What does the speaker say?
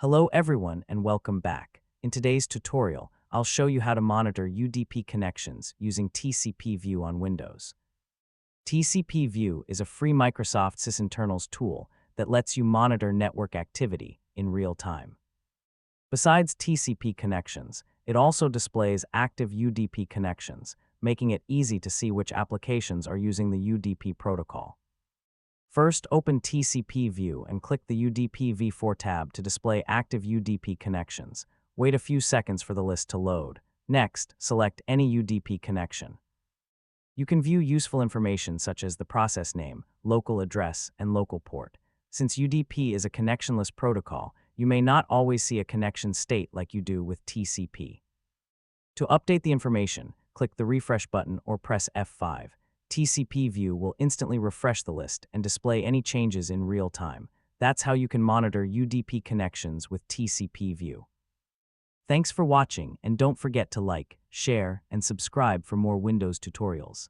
Hello everyone and welcome back. In today's tutorial, I'll show you how to monitor UDP connections using TCPView on Windows. TCPView is a free Microsoft Sysinternals tool that lets you monitor network activity in real time. Besides TCP connections, it also displays active UDP connections, making it easy to see which applications are using the UDP protocol. First, open TCPView and click the UDP v4 tab to display active UDP connections. Wait a few seconds for the list to load. Next, select any UDP connection. You can view useful information such as the process name, local address, and local port. Since UDP is a connectionless protocol, you may not always see a connection state like you do with TCP. To update the information, click the refresh button or press F5. TCPView will instantly refresh the list and display any changes in real time. That's how you can monitor UDP connections with TCPView. Thanks for watching, and don't forget to like, share, and subscribe for more Windows tutorials.